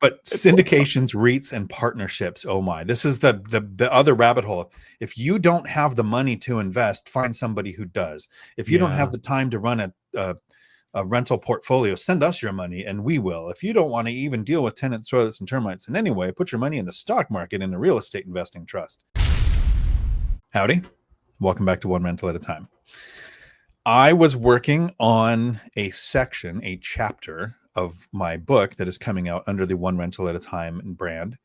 But syndications, REITs, and partnerships, oh my, this is the other rabbit hole. If you don't have the money to invest, find somebody who does. If you don't have the time to run a rental portfolio, send us your money and we will. If you don't want to even deal with tenants, toilets, and termites in any way, put your money in the stock market in a real estate investing trust. Howdy. Welcome back to One Rental at a Time. I was working on a chapter of my book that is coming out under the One Rental at a Time brand.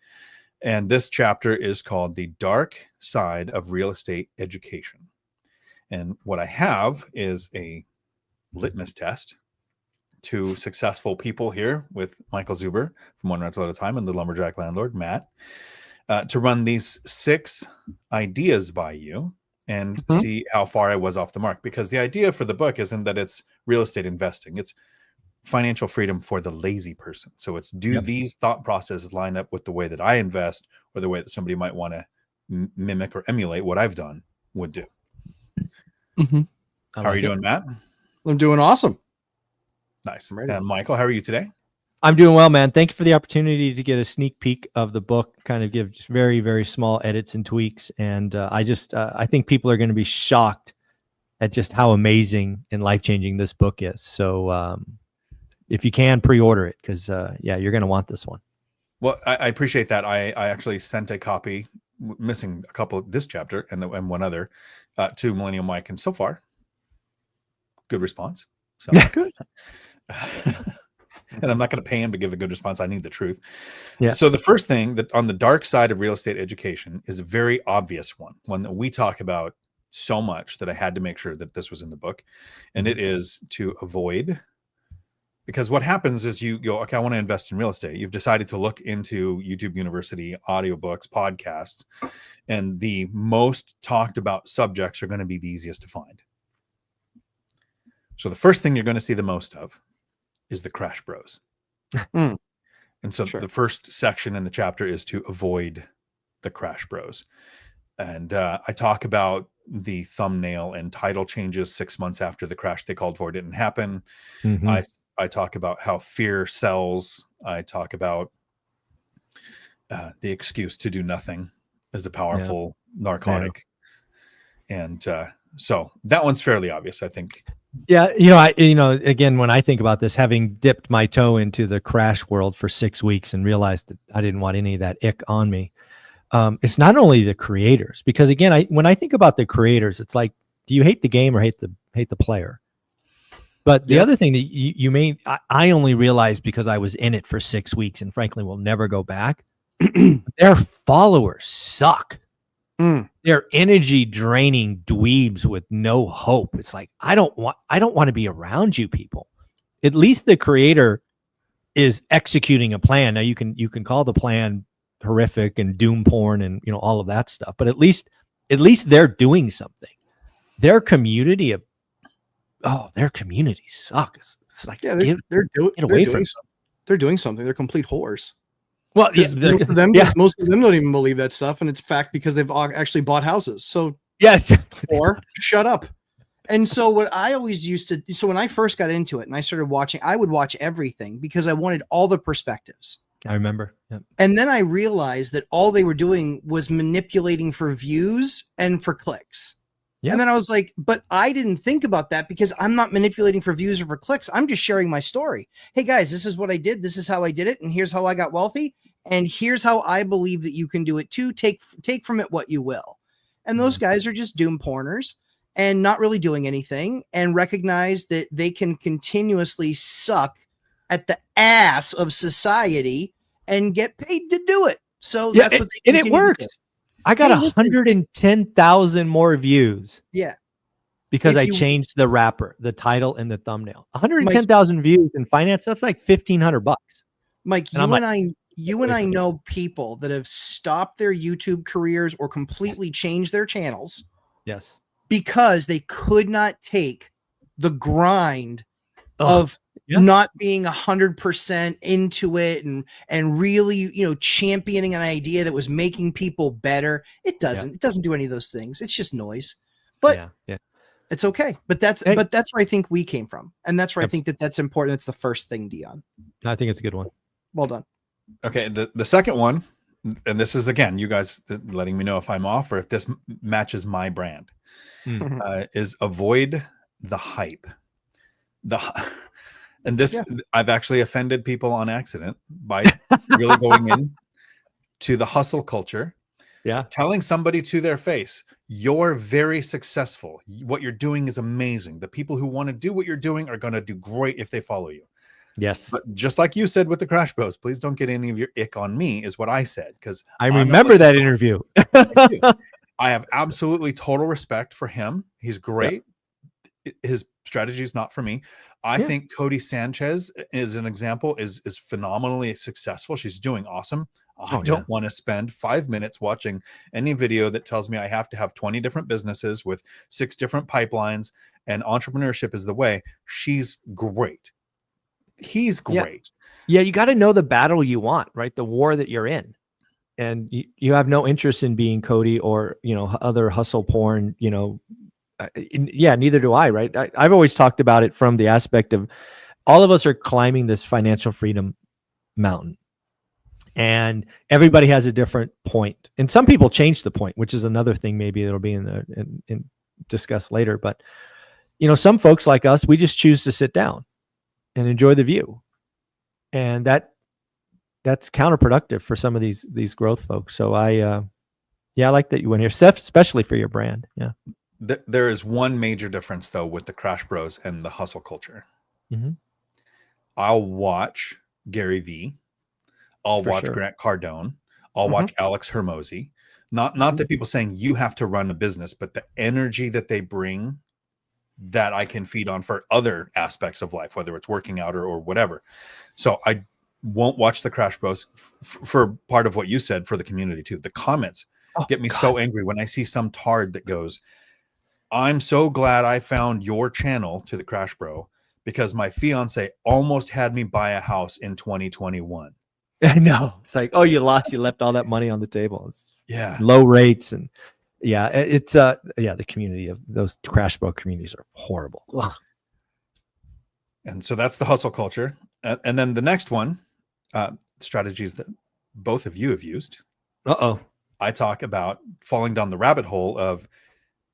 And this chapter is called The Dark Side of Real Estate Education. And what I have is a litmus test to successful people here with Michael Zuber from One Rental at a Time and the Lumberjack Landlord, Matt, to run these 6 ideas by you and see how far I was off the mark. Because the idea for the book isn't that it's real estate investing. It's financial freedom for the lazy person. So it's these thought processes line up with the way that I invest or the way that somebody might want to mimic or emulate what I've done would do. How are you doing, Matt? I'm doing awesome. Nice. And Michael, how are you today? I'm doing well, man. Thank you for the opportunity to get a sneak peek of the book, kind of give just very, very small edits and tweaks. And I think people are going to be shocked at just how amazing and life-changing this book is. So if you can, pre-order it because, you're going to want this one. Well, I appreciate that. I actually sent a copy, missing a couple of this chapter and one other, to Millennial Mike. And so far, good response. So good. And I'm not going to pay him to give a good response. I need the truth. Yeah. So the first thing that on the dark side of real estate education is a very obvious one that we talk about so much that I had to make sure that this was in the book. And it is to avoid. Because what happens is you go, okay, I want to invest in real estate. You've decided to look into YouTube University, audiobooks, podcasts, and the most talked about subjects are going to be the easiest to find. So the first thing you're going to see the most of is the crash bros. And so the first section in the chapter is to avoid the crash bros. And I talk about the thumbnail and title changes 6 months after the crash they called for didn't happen. I talk about how fear sells. I talk about the excuse to do nothing as a powerful narcotic. And so that one's fairly obvious, I think. Yeah. Again, when I think about this, having dipped my toe into the crash world for 6 weeks and realized that I didn't want any of that ick on me. It's not only the creators, because again, when I think about the creators, it's like, do you hate the game or hate the player? But the other thing that I only realized because I was in it for 6 weeks and frankly will never go back. Their followers suck. They're energy draining dweebs with no hope. It's like, I don't want to be around you people. At least the creator is executing a plan. Now you can call the plan horrific and doom porn and all of that stuff, but at least they're doing something. Their community suck. It's like, they're doing something. They're complete whores. Well, most of them don't even believe that stuff, and it's fact because they've actually bought houses. So yes, or shut up. And so what I always so when I first got into it and I started watching, I would watch everything because I wanted all the perspectives. I remember. Yep. And then I realized that all they were doing was manipulating for views and for clicks. Yep. And then I was like, but I didn't think about that because I'm not manipulating for views or for clicks. I'm just sharing my story. Hey guys, this is what I did. This is how I did it. And here's how I got wealthy. And here's how I believe that you can do it too. Take from it what you will. And those guys are just doom porners and not really doing anything and recognize that they can continuously suck at the ass of society and get paid to do it. So that's what they and it works. I got 110,000 more views. Yeah. Because I changed the wrapper, the title, and the thumbnail. 110,000 views in finance, that's like $1,500. Mike, you and I know people that have stopped their YouTube careers or completely changed their channels. Yes. Because they could not take the grind of not being 100% into it and really, championing an idea that was making people better. It doesn't do any of those things. It's just noise, but it's okay. But that's where I think we came from. And that's where I think that's important. That's the first thing, Dion. I think it's a good one. Well done. Okay, the second one, and this is again, you guys letting me know if I'm off or if this matches my brand, is avoid the hype. And this, I've actually offended people on accident by really going in to the hustle culture. Yeah. Telling somebody to their face, you're very successful. What you're doing is amazing. The people who want to do what you're doing are going to do great if they follow you. Yes. But just like you said with the Crash Bros, please don't get any of your ick on me, is what I said. Because I remember that interview. I have absolutely total respect for him. He's great. His strategy is not for me. I think Cody Sanchez is an example, is phenomenally successful. She's doing awesome. I don't want to spend 5 minutes watching any video that tells me I have to have 20 different businesses with 6 different pipelines and entrepreneurship is the way. She's great. He's great. Yeah, you got to know the battle you want, right? The war that you're in. And you have no interest in being Cody or, other hustle porn, neither do I, right? I've always talked about it from the aspect of all of us are climbing this financial freedom mountain. And everybody has a different point. And some people change the point, which is another thing maybe that'll be in discussed later. But, some folks like us, we just choose to sit down and enjoy the view. And that's counterproductive for some of these growth folks. So I like that you went here, especially for your brand. Yeah. There is one major difference though with the Crash Bros and the hustle culture. Mm-hmm. I'll watch Gary Vee. I'll watch Grant Cardone. I'll watch Alex Hermosi. Not the people saying you have to run a business, but the energy that they bring that I can feed on for other aspects of life, whether it's working out or whatever. So I won't watch the Crash Bros for part of what you said for the community too. The comments get me so angry when I see some tard that goes, I'm so glad I found your channel to the Crash Bro because my fiance almost had me buy a house in 2021. I know. It's like, oh, you left all that money on the table. It's low rates and it's the community of those Crash Bro communities are horrible. Ugh. And so that's the hustle culture. And then the next one, strategies that both of you have used. I talk about falling down the rabbit hole of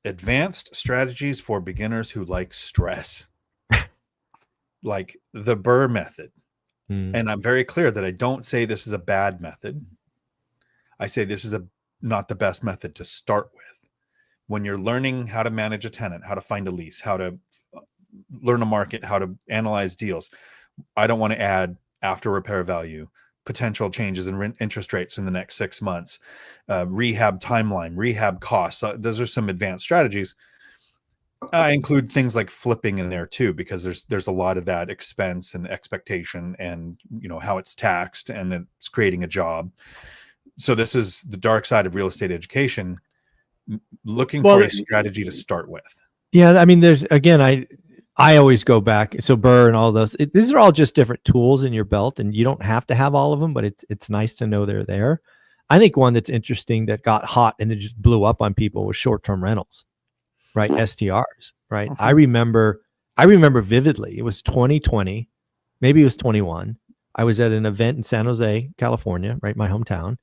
advanced strategies for beginners who like stress, like the Burr method. And I'm very clear that I don't say this is a bad method. I say this is not the best method to start with. When you're learning how to manage a tenant, how to find a lease, how to learn a market, how to analyze deals, I don't want to add after repair value, potential changes in interest rates in the next 6 months, rehab timeline, rehab costs. Those are some advanced strategies. I include things like flipping in there too, because there's a lot of that expense and expectation and how it's taxed and it's creating a job. So this is the dark side of real estate education, looking for a strategy to start with. Yeah. I mean, I always go back. So Burr and all those, these are all just different tools in your belt and you don't have to have all of them, but it's nice to know they're there. I think one that's interesting that got hot and it just blew up on people was short-term rentals, right? STRs, right? I remember vividly, it was 2020, maybe it was 21. I was at an event in San Jose, California, right? My hometown.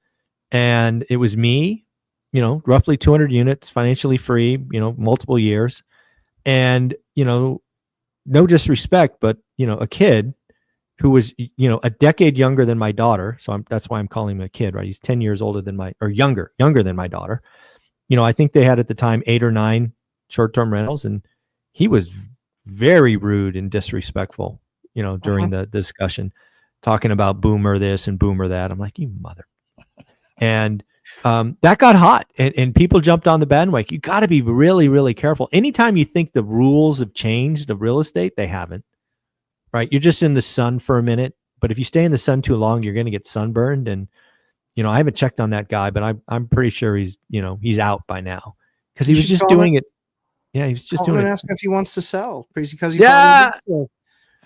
And it was me, roughly 200 units, financially free, multiple years. And, no disrespect, but, a kid who was, a decade younger than my daughter. So that's why I'm calling him a kid, right? He's 10 years older than younger than my daughter. I think they had at the time 8 or 9 short-term rentals. And he was very rude and disrespectful, during the discussion, talking about boomer this and boomer that. I'm like, you mother. And that got hot and people jumped on the bandwagon. You got to be really, really careful. Anytime you think the rules have changed of real estate, they haven't, right? You're just in the sun for a minute, but if you stay in the sun too long, you're going to get sunburned. And, I haven't checked on that guy, but I'm pretty sure he's out by now because he was just doing it. Yeah. He was just doing it. Ask him if he wants to sell because he probably needs to.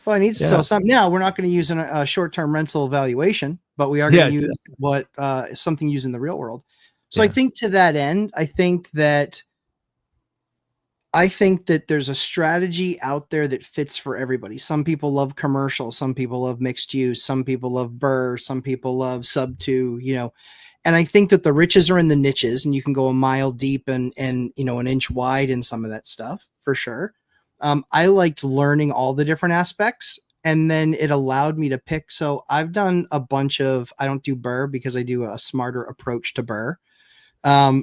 Well, I need to sell something. Now we're not going to use a short-term rental valuation, but we are going to use something used in the real world. So I think to that end, I think that I think that there's a strategy out there that fits for everybody. Some people love commercial, some people love mixed use, some people love BRRRR, some people love sub 2, and I think that the riches are in the niches, and you can go a mile deep and an inch wide in some of that stuff for sure. I liked learning all the different aspects, and then it allowed me to pick. So I've done a bunch of, I don't do BRRRR because I do a smarter approach to BRRRR.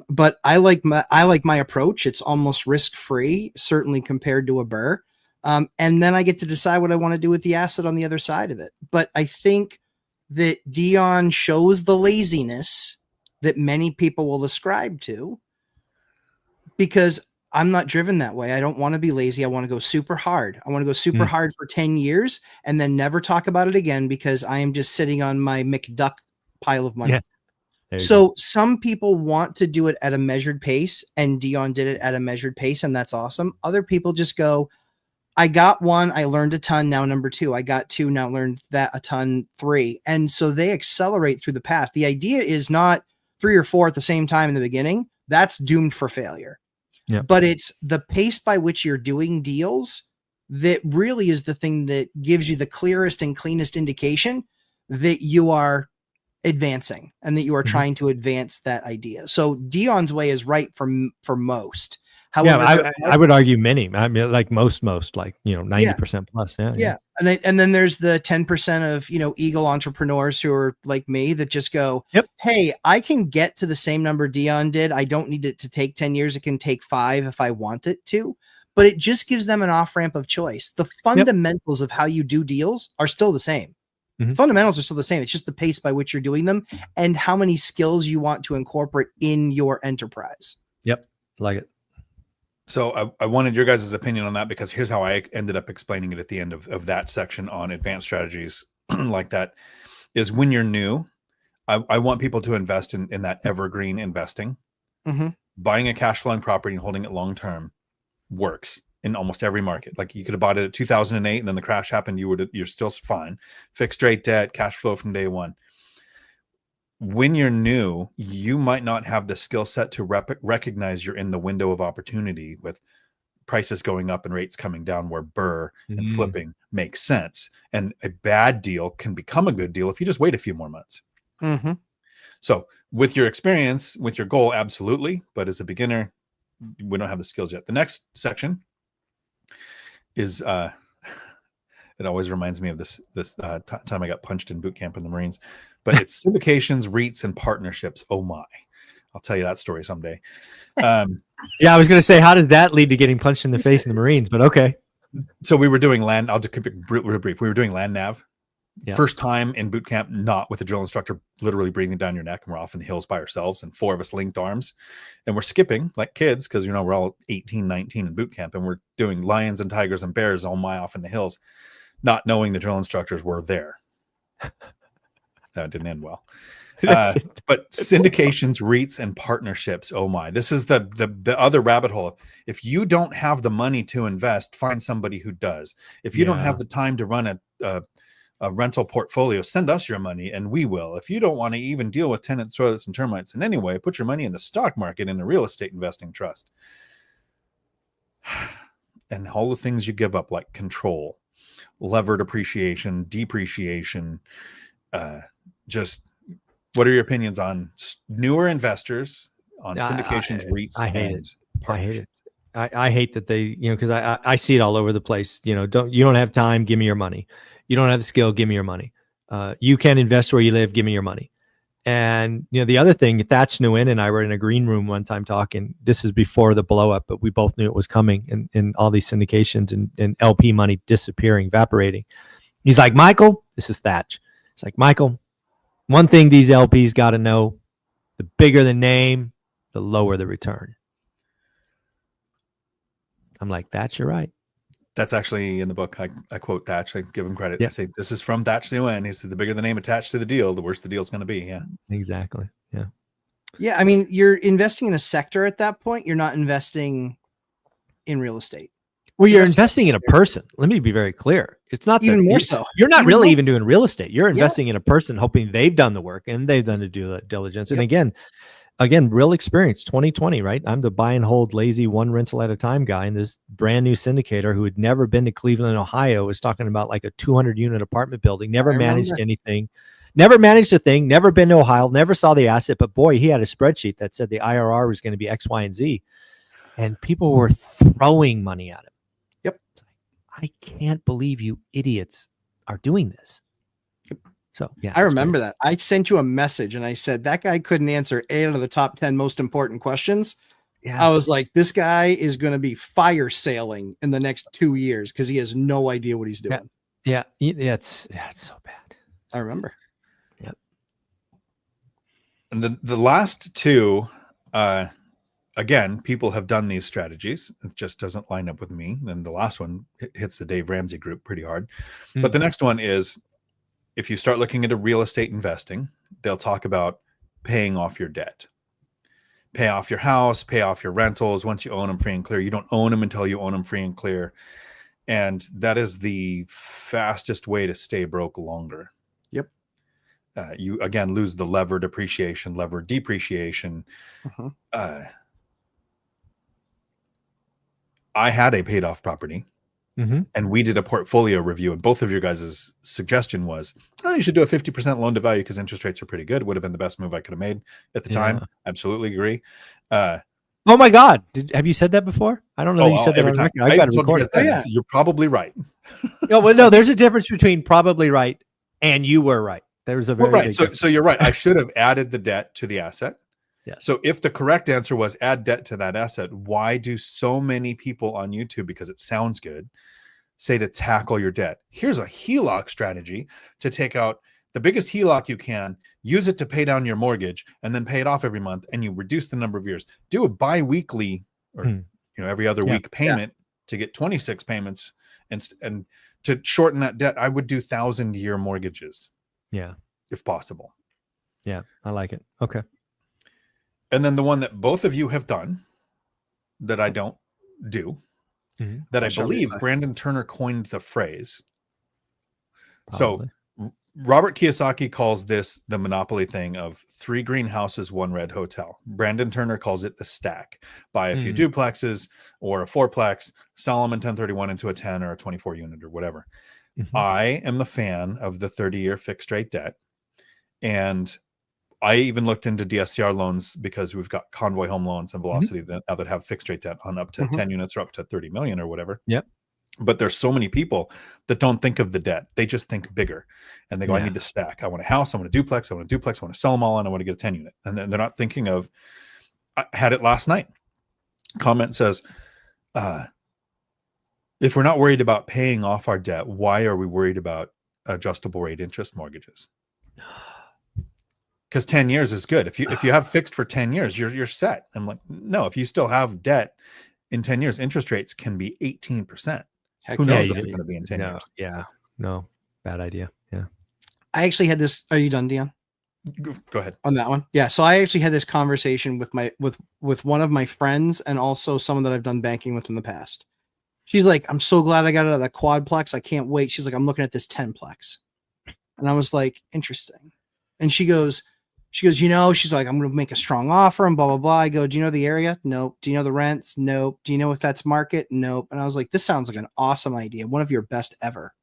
But I like my approach. It's almost risk-free, certainly compared to a BRRRR. And then I get to decide what I want to do with the asset on the other side of it. But I think that Dion shows the laziness that many people will ascribe to, because I'm not driven that way. I don't want to be lazy. I want to go super hard. I want to go super hard for 10 years and then never talk about it again, because I am just sitting on my McDuck pile of money. Yeah. So some people want to do it at a measured pace, and Dion did it at a measured pace, and that's awesome. Other people just go, I got one, I learned a ton, now number 2. I got 2, now learned that a ton, 3. And so they accelerate through the path. The idea is not 3 or 4 at the same time in the beginning. That's doomed for failure. Yeah. But it's the pace by which you're doing deals that really is the thing that gives you the clearest and cleanest indication that you are advancing and that you are trying to advance that idea. So Dion's way is right for most. However, yeah, I would argue many. I mean, like most, like 90% plus. Yeah. And then there's the 10% of eagle entrepreneurs who are like me that just go, hey, I can get to the same number Dion did. I don't need it to take 10 years. It can take 5 if I want it to. But it just gives them an off ramp of choice. The fundamentals of how you do deals are still the same. Fundamentals are still the same. It's just the pace by which you're doing them and how many skills you want to incorporate in your enterprise. Yep, like it. So I wanted your guys' opinion on that, because here's how I ended up explaining it at the end of that section on advanced strategies like that is when you're new, I want people to invest in that evergreen investing. Buying a cash flowing property and holding it long-term works in almost every market. Like you could have bought it at 2008 and then the crash happened. You're still fine. Fixed rate debt, cash flow from day one. When you're new, you might not have the skill set to recognize you're in the window of opportunity with prices going up and rates coming down, where BRRRR and flipping makes sense. And a bad deal can become a good deal if you just wait a few more months. So with your experience, with your goal, absolutely. But as a beginner, we don't have the skills yet. The next section is, it always reminds me of this time I got punched in boot camp in the Marines, but it's syndications, REITs, and partnerships. Oh my, I'll tell you that story someday. Yeah, I was going to say, how did that lead to getting punched in the face in the Marines? But okay. So we were doing land. I'll just keep it real brief. We were doing land nav. First time in boot camp, not with a drill instructor literally breathing down your neck, and we're off in the hills by ourselves, and 4 of us linked arms, and we're skipping like kids, because we're all 18, 19 in boot camp, and we're doing lions and tigers and bears all my off in the hills, not knowing the drill instructors were there. That didn't end well. But syndications, REITs, and partnerships. Oh my, this is the other rabbit hole. If you don't have the money to invest, find somebody who does. If you don't have the time to run a rental portfolio, send us your money and we will. If you don't want to even deal with tenants, toilets, and termites in any way, put your money in the stock market, in a real estate investing trust. And all the things you give up, like control, levered appreciation, depreciation. Just what are your opinions on newer investors, on syndications, REITs, and partnerships? I hate that they, because I see it all over the place. You don't have time, give me your money. You don't have the skill, give me your money. You can't invest where you live, give me your money. And the other thing, Thatch Nguyen and I were in a green room one time talking. This is before the blow up, but we both knew it was coming, and all these syndications and LP money disappearing, evaporating. He's like, Michael, this is Thatch. It's like, Michael, one thing these LPs got to know: the bigger the name, the lower the return. I'm like, Thatch, you're right. That's actually in the book. I quote Thatch. I give him credit. I say, this is from Thatch Nguyen. He said, the bigger the name attached to the deal, the worse the deal's going to be. Yeah, exactly. Yeah. Yeah. I mean, you're investing in a sector at that point. You're not investing in real estate. Well, you're investing in a person. Let me be very clear. It's not even more so. You're not really even doing real estate. You're investing in a person, hoping they've done the work and they've done the due diligence. And again, again, real experience, 2020, right? I'm the buy and hold lazy one rental at a time guy. And this brand new syndicator who had never been to Cleveland, Ohio was talking about like a 200 unit apartment building, never managed anything, never managed a thing, never been to Ohio, never saw the asset. But boy, he had a spreadsheet that said the IRR was going to be X, Y, and Z. And people were throwing money at him. Yep. I can't believe you idiots are doing this. So yeah, I remember that. I sent you a message and I said that guy couldn't answer 8 out of the top 10 most important questions. Yeah. I was like, this guy is going to be fire sailing in the next 2 years because he has no idea what he's doing. Yeah, it's so bad. I remember. Yep. And the last two, again, people have done these strategies. It just doesn't line up with me. And the last one hits the Dave Ramsey group pretty hard. But the next one is, if you start looking into real estate investing, they'll talk about paying off your debt. Pay off your house, pay off your rentals once you own them free and clear. You don't own them until you own them free and clear. And that is the fastest way to stay broke longer. Yep. You, again, lose the levered appreciation, levered depreciation. I had a paid off property. And we did a portfolio review, and both of your guys' suggestion was, you should do a 50% loan to value because interest rates are pretty good. Would have been the best move I could have made at the time. Absolutely agree. Oh my God. Have you said that before? I don't know. You said that every time. I got to record it. You're probably right. No, there's a difference between probably right and you were right. There's a very right. So you're right. I should have added the debt to the asset. Yes. So if the correct answer was add debt to that asset, why do so many people on YouTube, because it sounds good, say to tackle your debt? Here's a HELOC strategy to take out the biggest HELOC you can, use it to pay down your mortgage, and then pay it off every month, and you reduce the number of years. Do a bi-weekly or every other week payment to get 26 payments, and to shorten that debt. I would do 1,000-year mortgages. Yeah, if possible. Yeah, I like it. Okay. And then the one that both of you have done that I don't do, that I believe Brandon Turner coined the phrase. Probably. So Robert Kiyosaki calls this the monopoly thing of 3 greenhouses, 1 red hotel. Brandon Turner calls it the stack. Buy a few duplexes or a 4-plex, sell them in 1031 into a 10 or a 24 unit or whatever. I am the fan of the 30-year fixed rate debt. And I even looked into DSCR loans because we've got Convoy Home Loans and Velocity that have fixed rate debt on up to 10 units or up to 30 million or whatever. Yep. But there's so many people that don't think of the debt. They just think bigger. And they go, I need the stack. I want a house. I want a duplex. I want a duplex. I want to sell them all. And I want to get a 10 unit. And then they're not thinking of, I had it last night. Comment says, if we're not worried about paying off our debt, why are we worried about adjustable rate interest mortgages? Because 10 years is good. If you have fixed for 10 years, you're set. I'm like, no, if you still have debt in 10 years, interest rates can be 18%. Who knows what they're going to be in 10 years? Yeah. No, bad idea. Yeah. I actually had this. Are you done, Dion? Go ahead. On that one. Yeah. So I actually had this conversation with one of my friends and also someone that I've done banking with in the past. She's like, I'm so glad I got out of that quadplex. I can't wait. She's like, I'm looking at this 10-plex. And I was like, interesting. And she goes, she's like, I'm going to make a strong offer and blah, blah, blah. I go, do you know the area? Nope. Do you know the rents? Nope. Do you know if that's market? Nope. And I was like, this sounds like an awesome idea. One of your best ever.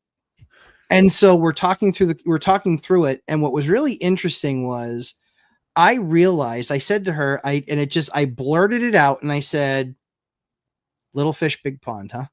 And so we're talking through it. And what was really interesting was I realized, I said to her, I blurted it out and I said, little fish, big pond, huh?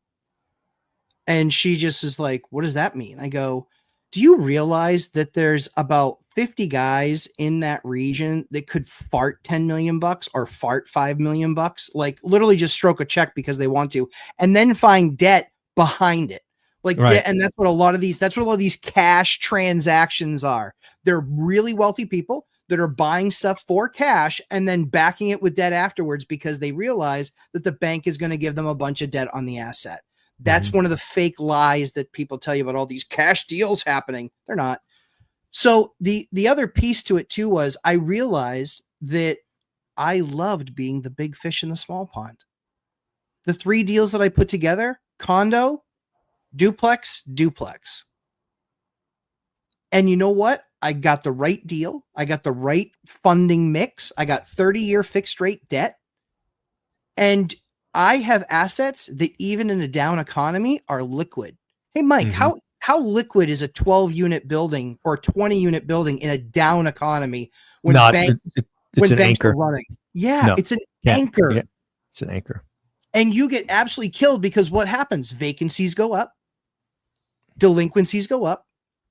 And she just is like, what does that mean? I go, do you realize that there's about 50 guys in that region that could fart 10 million bucks or fart 5 million bucks? Like literally just stroke a check because they want to, and then find debt behind it. Like, right. And that's what a lot of these cash transactions are. They're really wealthy people that are buying stuff for cash and then backing it with debt afterwards because they realize that the bank is going to give them a bunch of debt on the asset. That's one of the fake lies that people tell you about all these cash deals happening. They're not. So the other piece to it too was I realized that I loved being the big fish in the small pond. The 3 deals that I put together, condo, duplex. And you know what? I got the right deal. I got the right funding mix. I got 30-year fixed rate debt. And I have assets that even in a down economy are liquid. Hey, Mike, how liquid is a 12-unit building or 20-unit building in a down economy when banks are running? Yeah, it's an anchor. Yeah, it's an anchor. And you get absolutely killed because what happens? Vacancies go up. Delinquencies go up.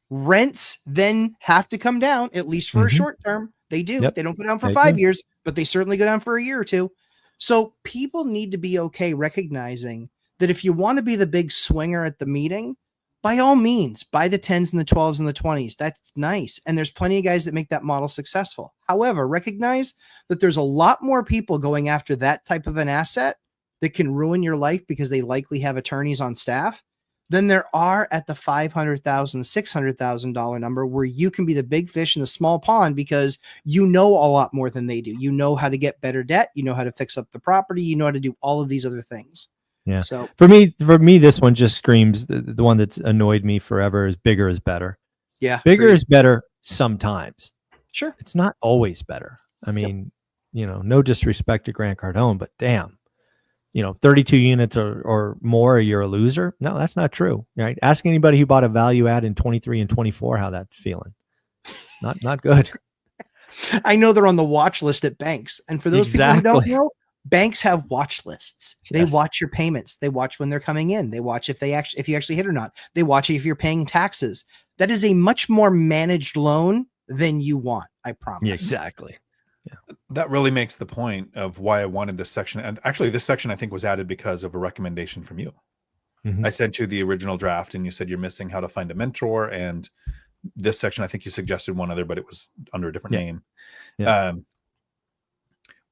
Rents then have to come down, at least for a short term. They do. Yep. They don't go down for 5 years, but they certainly go down for a year or two. So people need to be okay recognizing that if you want to be the big swinger at the meeting, by all means, buy the 10s and the 12s and the 20s. That's nice. And there's plenty of guys that make that model successful. However, recognize that there's a lot more people going after that type of an asset that can ruin your life because they likely have attorneys on staff than there are at the $500,000, $600,000 number where you can be the big fish in the small pond because you know a lot more than they do. You know how to get better debt. You know how to fix up the property. You know how to do all of these other things. Yeah. So for me, this one just screams the one that's annoyed me forever is bigger is better. Yeah. Bigger is better sometimes. Sure. It's not always better. I mean, no disrespect to Grant Cardone, but damn. 32 units or more, you're a loser. No, that's not true. Right? Ask anybody who bought a value add in 23 and 24 how that's feeling. Not good. I know they're on the watch list at banks. And for those people who don't know, banks have watch lists. They watch your payments. They watch when they're coming in. They watch if you actually hit or not. They watch if you're paying taxes. That is a much more managed loan than you want. I promise. Yeah, exactly. Yeah. That really makes the point of why I wanted this section. And actually, this section, I think, was added because of a recommendation from you. I sent you the original draft and you said you're missing how to find a mentor. And this section, I think you suggested one other, but it was under a different name. Yeah.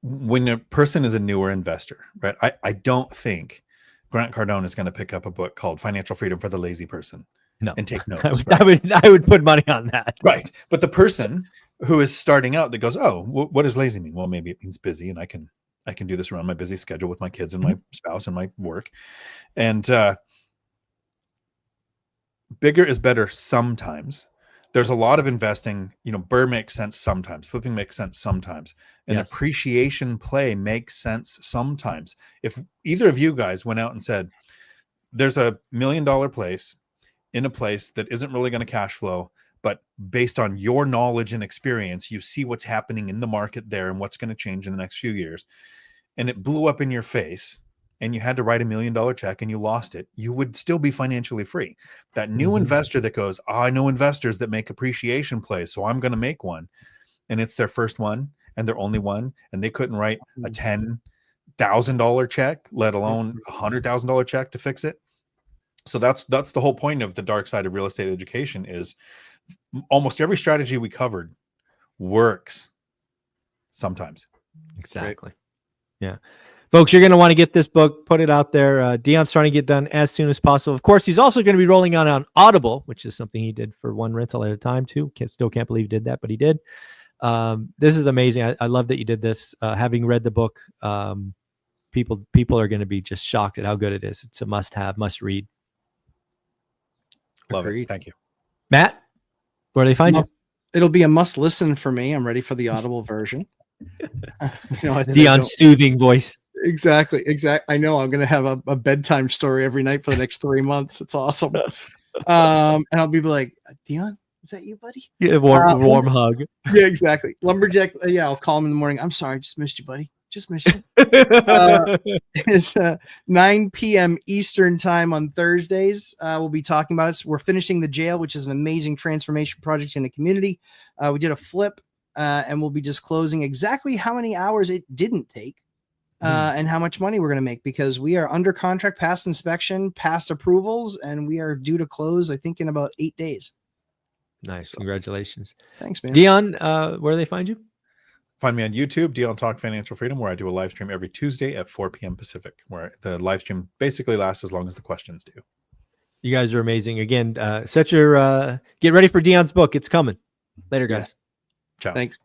When a person is a newer investor, right? I don't think Grant Cardone is going to pick up a book called Financial Freedom for the Lazy Person and take notes. I would put money on that. Right. But the person who is starting out that goes, oh, what does lazy mean? Well, maybe it means busy, and I can do this around my busy schedule with my kids and my spouse and my work. And bigger is better sometimes. There's a lot of investing, burr makes sense sometimes, flipping makes sense sometimes. An appreciation play makes sense sometimes. If either of you guys went out and said, there's $1 million place in a place that isn't really going to cash flow, but based on your knowledge and experience, you see what's happening in the market there and what's going to change in the next few years, and it blew up in your face and you had to write $1 million check and you lost it, you would still be financially free. That new investor that goes, I know investors that make appreciation plays, so I'm going to make one. And it's their first one and their only one, and they couldn't write a $10,000 check, let alone a $100,000 check to fix it. So that's the whole point of the dark side of real estate education is almost every strategy we covered works sometimes. Exactly. Right? Yeah. Folks, you're going to want to get this book, put it out there. Dion's trying to get done as soon as possible. Of course, he's also going to be rolling out on Audible, which is something he did for one rental at a time too. Still can't believe he did that, but he did. This is amazing. I love that you did this. Having read the book, people are going to be just shocked at how good it is. It's a must-have, must-read. Love it. Thank you. Matt, where do they find you? It'll be a must listen for me. I'm ready for the Audible version. Dion's soothing voice. Exactly. I know I'm going to have a bedtime story every night for the next 3 months. It's awesome. And I'll be like, Dion, is that you, buddy? Yeah, warm hug. Yeah, exactly. Lumberjack. I'll call him in the morning. I'm sorry. I just missed you, buddy. Just missed you. It's 9 p.m. Eastern time on Thursdays. We'll be talking about it. So we're finishing the jail, which is an amazing transformation project in the community. We did a flip, and we'll be disclosing exactly how many hours it didn't take and how much money we're going to make, because we are under contract, past inspection, past approvals, and we are due to close, I think, in about 8 days. Nice. Congratulations. Thanks, man. Dion, where do they find you? Find me on YouTube, Dion Talk Financial Freedom, where I do a live stream every Tuesday at 4 p.m. Pacific, where the live stream basically lasts as long as the questions do. You guys are amazing. Again, get ready for Dion's book. It's coming. Later, guys. Ciao. Thanks.